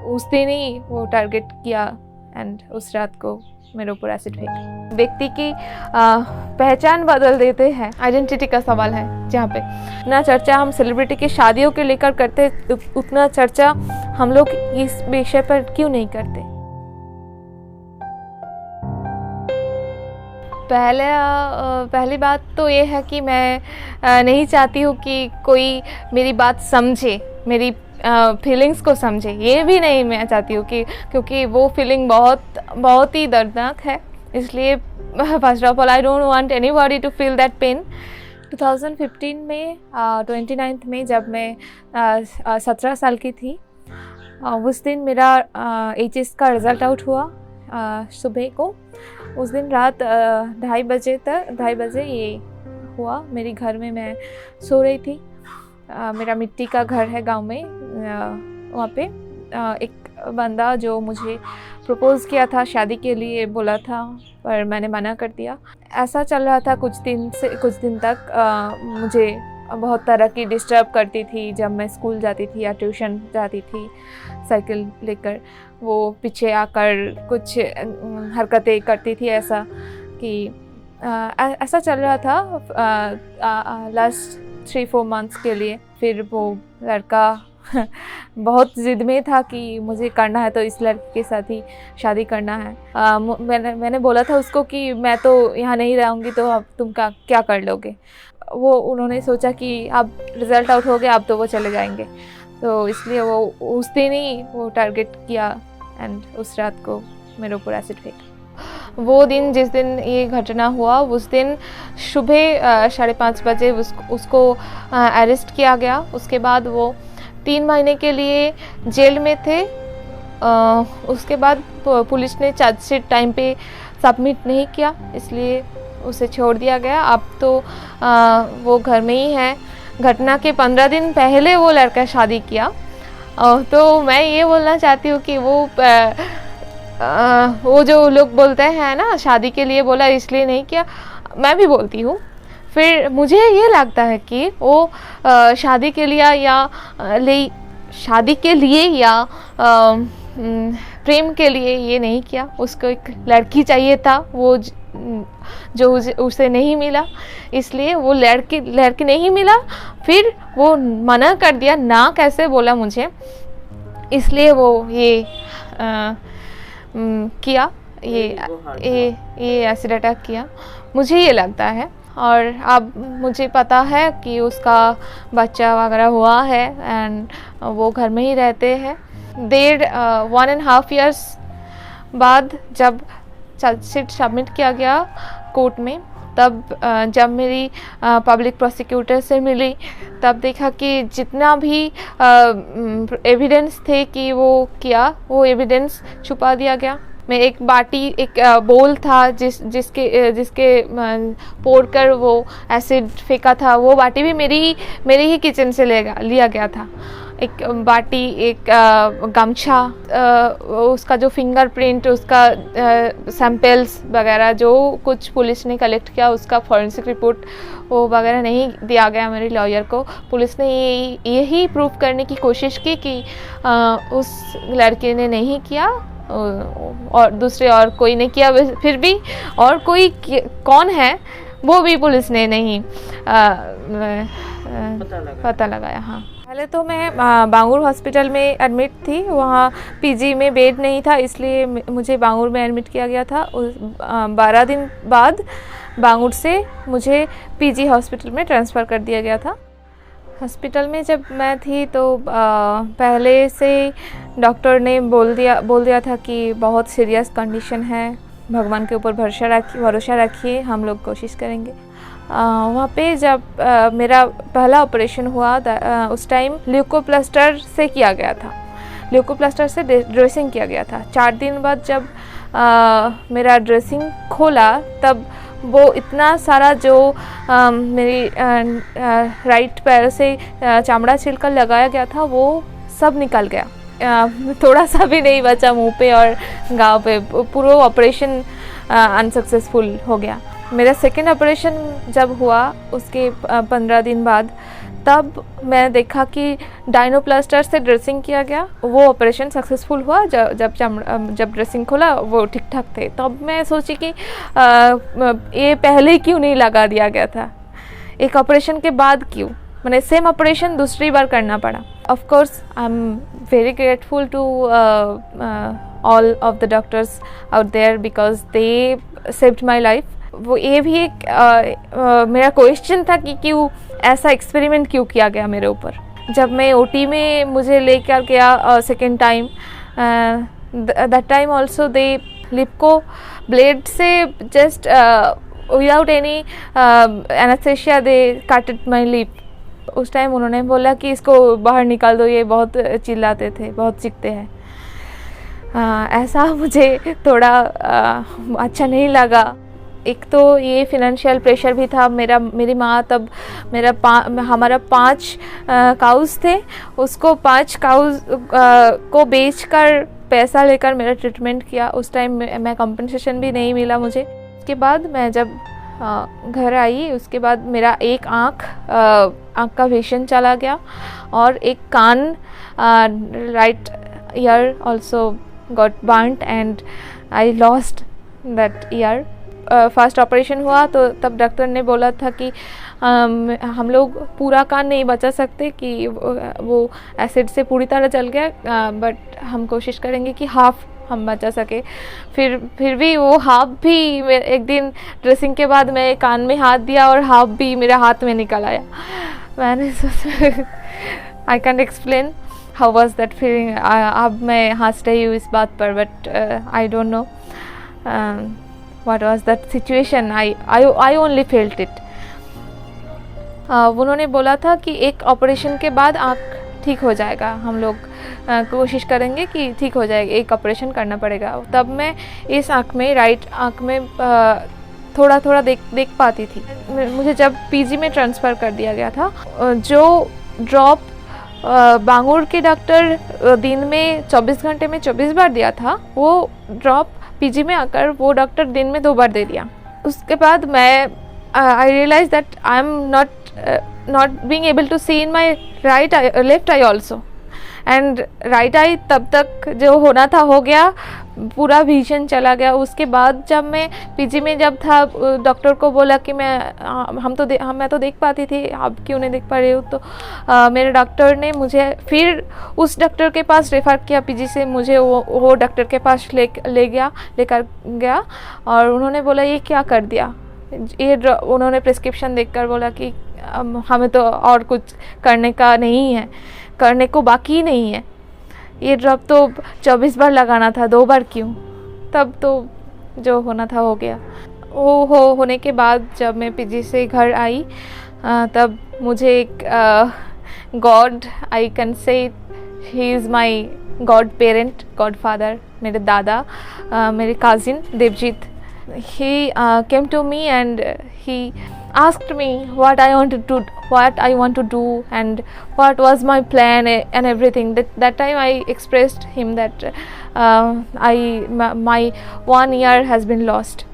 उस दिन ही वो टारगेट किया एंड उस रात को मेरे ऊपर एसिड फेंक। व्यक्ति की पहचान बदल देते हैं, आइडेंटिटी का सवाल है जहाँ पे। इतना चर्चा हम सेलिब्रिटी की शादियों के लेकर करते, उतना चर्चा हम लोग इस विषय पर क्यों नहीं करते। पहली बात तो ये है कि मैं नहीं चाहती हूँ कि कोई मेरी बात समझे, मेरी फीलिंग्स को समझे, ये भी नहीं मैं चाहती हूँ कि, क्योंकि वो फीलिंग बहुत ही दर्दनाक है। इसलिए first of all I don't want anybody to feel that pain. 2015 में 29 में जब मैं 17 साल की थी, उस दिन मेरा HS का रिज़ल्ट आउट हुआ सुबह को। उस दिन रात 2:30 बजे ये हुआ। मेरे घर में मैं सो रही थी। मेरा मिट्टी का घर है गांव में। वहाँ पे एक बंदा जो मुझे प्रपोज़ किया था, शादी के लिए बोला था, पर मैंने मना कर दिया। ऐसा चल रहा था कुछ दिन तक। मुझे बहुत तरह की डिस्टर्ब करती थी जब मैं स्कूल जाती थी या ट्यूशन जाती थी साइकिल लेकर। वो पीछे आकर कुछ हरकतें करती थी, ऐसा कि ऐसा चल रहा था लास्ट 3-4 मंथ्स के लिए। फिर वो लड़का बहुत ज़िद में था कि मुझे करना है तो इस लड़के के साथ ही शादी करना है। मैंने बोला था उसको कि मैं तो यहाँ नहीं रहूँगी, तो अब तुम क्या कर लोगे। उन्होंने सोचा कि अब रिज़ल्ट आउट हो गया, अब तो वो चले जाएंगे, तो इसलिए वो उस दिन ही वो टारगेट किया एंड उस रात को मेरे ऊपर एसिड फेंक। वो दिन जिस दिन ये घटना हुआ, उस दिन सुबह 5:30 बजे उसको अरेस्ट किया गया। उसके बाद वो 3 महीने के लिए जेल में थे। उसके बाद पुलिस ने चार्जशीट टाइम पे सबमिट नहीं किया, इसलिए उसे छोड़ दिया गया। अब तो वो घर में ही है। घटना के 15 दिन पहले वो लड़का शादी किया। तो मैं ये बोलना चाहती हूँ कि वो जो लोग बोलते हैं ना, शादी के लिए बोला इसलिए नहीं किया, मैं भी बोलती हूँ। फिर मुझे ये लगता है कि वो शादी के लिए या प्रेम के लिए ये नहीं किया। उसको एक लड़की चाहिए था, वो जो उसे नहीं मिला, इसलिए वो लड़की नहीं मिला। फिर वो मना कर दिया, ना कैसे बोला मुझे, इसलिए वो ये किया, ये एसिड अटैक किया, मुझे ये लगता है। और अब मुझे पता है कि उसका बच्चा वगैरह हुआ है एंड वो घर में ही रहते हैं। 1.5 years बाद जब चार्जशीट सबमिट किया गया कोर्ट में, तब जब मेरी पब्लिक प्रोसिक्यूटर से मिली, तब देखा कि जितना भी एविडेंस थे कि वो किया, वो एविडेंस छुपा दिया गया। मैं एक बोल था जिसके पोड़ कर वो एसिड फेंका था, वो बाटी भी मेरे ही किचन से लिया गया था। एक बाटी, एक गमछा, उसका जो फिंगरप्रिंट, उसका सैंपल्स वगैरह जो कुछ पुलिस ने कलेक्ट किया, उसका फॉरेंसिक रिपोर्ट वो वगैरह नहीं दिया गया मेरे लॉयर को। पुलिस ने यही प्रूफ करने की कोशिश की कि उस लड़के ने नहीं किया और दूसरे और कोई ने किया। फिर भी और कोई कौन है वो भी पुलिस ने नहीं पता लगाया। हाँ, पहले तो मैं बांगूर हॉस्पिटल में एडमिट थी। वहाँ PG में बेड नहीं था, इसलिए मुझे बांगूर में एडमिट किया गया था। 12 दिन बाद बांगूर से मुझे PG हॉस्पिटल में ट्रांसफ़र कर दिया गया था। हॉस्पिटल में जब मैं थी तो पहले से डॉक्टर ने बोल दिया था कि बहुत सीरियस कंडीशन है, भगवान के ऊपर भरोसा रखिए, हम लोग कोशिश करेंगे। वहाँ पे जब मेरा पहला ऑपरेशन हुआ, उस टाइम ल्यूकोप्लास्टर से किया गया था। ल्यूकोप्लास्टर से ड्रेसिंग किया गया था। 4 दिन बाद जब मेरा ड्रेसिंग खोला, तब वो इतना सारा जो मेरी राइट पैर से चमड़ा छिलकर लगाया गया था, वो सब निकल गया। थोड़ा सा भी नहीं बचा मुंह पे और गाँव पे। पूरा ऑपरेशन अनसक्सेसफुल हो गया। मेरा सेकेंड ऑपरेशन जब हुआ उसके 15 दिन बाद, तब मैं देखा कि डायनोप्लास्टर से ड्रेसिंग किया गया, वो ऑपरेशन सक्सेसफुल हुआ। जब ड्रेसिंग खोला वो ठीक ठाक थे। तब मैं सोची कि ये पहले क्यों नहीं लगा दिया गया था, एक ऑपरेशन के बाद क्यों, मैंने सेम ऑपरेशन दूसरी बार करना पड़ा। Of course I am very grateful to all of the doctors out there because they saved my life. वो ये भी एक मेरा क्वेश्चन था कि क्यों ऐसा एक्सपेरिमेंट क्यों किया गया मेरे ऊपर। जब मैं ओटी में मुझे लेकर गया second time, that time also they lip को ब्लेड से जस्ट विदाउट एनी एनेस्थेसिया दे कटेड माई लिप। उस टाइम उन्होंने बोला कि इसको बाहर निकाल दो, ये बहुत चिल्लाते थे, बहुत चीखते हैं। ऐसा मुझे थोड़ा अच्छा नहीं लगा। एक तो ये फिनेंशियल प्रेशर भी था। मेरी माँ तब हमारा 5 काउज थे, उसको 5 काउज को बेचकर पैसा लेकर मेरा ट्रीटमेंट किया। उस टाइम मैं कंपनसेशन भी नहीं मिला मुझे। उसके बाद मैं जब घर आई, उसके बाद मेरा एक आँख का विजन चला गया और एक कान, right ear also got burned and I lost that ear. First operation हुआ तो तब डॉक्टर ने बोला था कि हम लोग पूरा कान नहीं बचा सकते कि वो एसिड से पूरी तरह जल गया, बट हम कोशिश करेंगे कि हाफ हम बचा सके। फिर भी वो हाफ भी एक दिन ड्रेसिंग के बाद मैं कान में हाथ दिया और हाफ भी मेरे हाथ में निकल आया। मैंने सोचा I can't explain how was that feeling. अब मैं हंस रही हूँ इस बात पर, but I don't know what was that situation. I only felt it. उन्होंने बोला था कि एक ऑपरेशन के बाद आँख ठीक हो जाएगा, हम लोग कोशिश करेंगे कि ठीक हो जाएगा, एक ऑपरेशन करना पड़ेगा। तब मैं इस आँख में, राइट आँख में थोड़ा थोड़ा देख पाती थी। मुझे जब पीजी में ट्रांसफ़र कर दिया गया था, जो ड्रॉप बांगूर के डॉक्टर दिन में 24 घंटे में 24 बार दिया था, वो ड्रॉप पीजी में आकर वो डॉक्टर दिन में 2 बार दे दिया। उसके बाद मैं I realise that I am not being able to see in my left eye also, and right eye तब तक जो होना था हो गया, पूरा विजन चला गया। उसके बाद जब मैं पीजी में जब था, डॉक्टर को बोला कि मैं तो देख पाती थी, आप क्यों नहीं देख पा रही हो। तो मेरे डॉक्टर ने मुझे फिर उस डॉक्टर के पास रेफ़र किया पीजी से। मुझे वो डॉक्टर के पास लेकर गया और उन्होंने बोला ये क्या कर दिया। उन्होंने प्रिस्क्रिप्शन देखकर बोला कि हमें तो और कुछ करने का नहीं है, करने को बाकी नहीं है, ये ड्रॉप तो 24 बार लगाना था, 2 बार क्यों। तब तो जो होना था हो गया। वो होने के बाद जब मैं पीजी से घर आई, तब मुझे एक God, I can say he is my godparent, godfather, मेरे दादा, मेरे cousin Devjit, he came to me and he asked me what I want to do and what was my plan and everything. That time I expressed him that my 1 year has been lost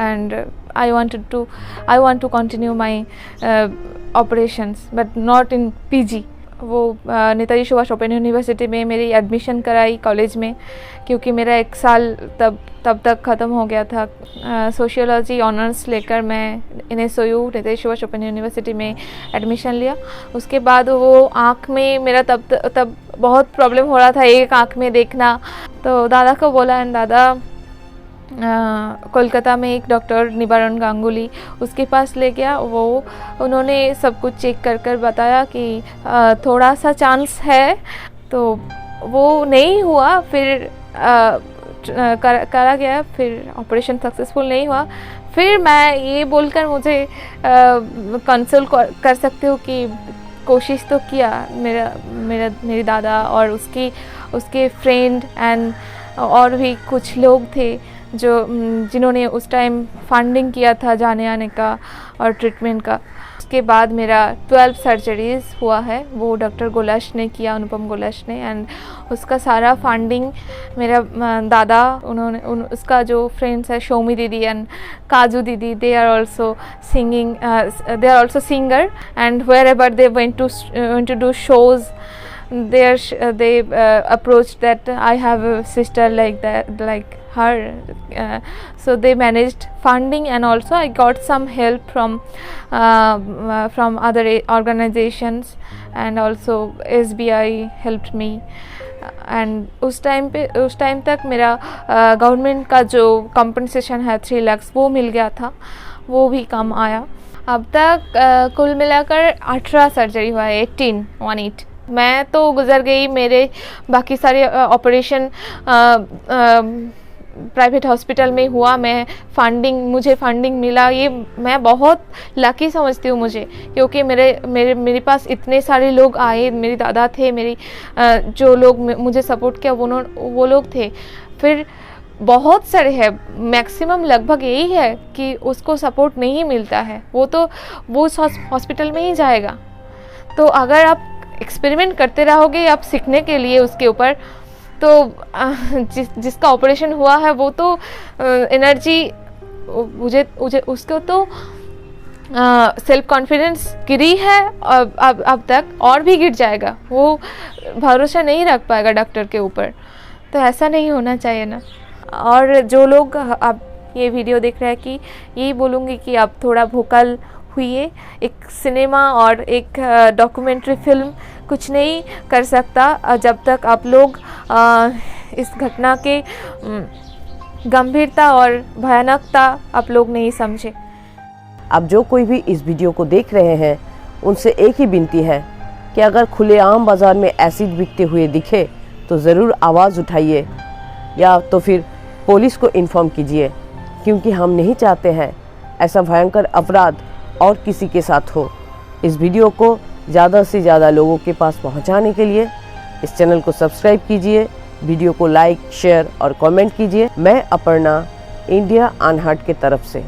and I want to continue my operations but not in PG. वो Netaji Subhash open university में मेरी admission कराई college में, क्योंकि मेरा 1 साल तब तक ख़त्म हो गया था। सोशियोलॉजी ऑनर्स लेकर मैं NSOU Netaji Subhash open university में एडमिशन लिया। उसके बाद वो आँख में मेरा तब बहुत प्रॉब्लम हो रहा था, एक आँख में देखना। तो दादा को बोला, एंड दादा कोलकाता में एक डॉक्टर निवारण गांगुली, उसके पास ले गया। उन्होंने सब कुछ चेक कर बताया कि थोड़ा सा चांस है, तो वो नहीं हुआ। फिर करा गया, फिर ऑपरेशन सक्सेसफुल नहीं हुआ। फिर मैं ये बोलकर मुझे कंसोल कर सकते हो कि कोशिश तो किया मेरे दादा और उसके फ्रेंड एंड और भी कुछ लोग थे जिन्होंने उस टाइम फंडिंग किया था जाने आने का और ट्रीटमेंट का। उसके बाद मेरा 12 सर्जरीज हुआ है, वो डॉक्टर गोलश ने किया, अनुपम गोलश ने। एंड उसका सारा फंडिंग मेरा दादा, उसका जो फ्रेंड्स है शोमी दीदी एंड काजू दीदी, they are also singing, they are also singer and wherever they went to do shows, they approached that I have a sister like that, like her, so they managed funding, and also I got some help from other organizations, and also SBI helped me. And उस time तक मेरा government का जो compensation है 3 लाख वो मिल गया था, वो भी कम आया। अब तक कुल मिलाकर 18 सर्जरी हुआ है, 18। मैं तो गुजर गई, मेरे बाकी सारे ऑपरेशन प्राइवेट हॉस्पिटल में हुआ। मुझे फंडिंग मिला, ये मैं बहुत लकी समझती हूँ मुझे, क्योंकि मेरे पास इतने सारे लोग आए, मेरे दादा थे, जो लोग मुझे सपोर्ट किया वो लोग थे। फिर बहुत सारे हैं, मैक्सिमम लगभग यही है कि उसको सपोर्ट नहीं मिलता है, वो हॉस्पिटल में ही जाएगा। तो अगर आप एक्सपेरिमेंट करते रहोगे आप सीखने के लिए उसके ऊपर, तो जिसका ऑपरेशन हुआ है वो तो एनर्जी उसको तो सेल्फ कॉन्फिडेंस गिरी है, अब तक और भी गिर जाएगा, वो भरोसा नहीं रख पाएगा डॉक्टर के ऊपर। तो ऐसा नहीं होना चाहिए ना। और जो लोग अब ये वीडियो देख रहे हैं, कि यही बोलूँगी कि आप थोड़ा वोकल हुई, एक सिनेमा और एक डॉक्यूमेंट्री फिल्म कुछ नहीं कर सकता जब तक आप लोग इस घटना के गंभीरता और भयानकता आप लोग नहीं समझे। अब जो कोई भी इस वीडियो को देख रहे हैं उनसे एक ही विनती है कि अगर खुलेआम बाज़ार में एसिड बिकते हुए दिखे तो ज़रूर आवाज़ उठाइए, या तो फिर पुलिस को इन्फॉर्म कीजिए, क्योंकि हम नहीं चाहते हैं ऐसा भयंकर अपराध और किसी के साथ हो। इस वीडियो को ज़्यादा से ज़्यादा लोगों के पास पहुंचाने के लिए इस चैनल को सब्सक्राइब कीजिए, वीडियो को लाइक, शेयर और कमेंट कीजिए। मैं अपर्णा, इंडिया अनहर्ट की तरफ से।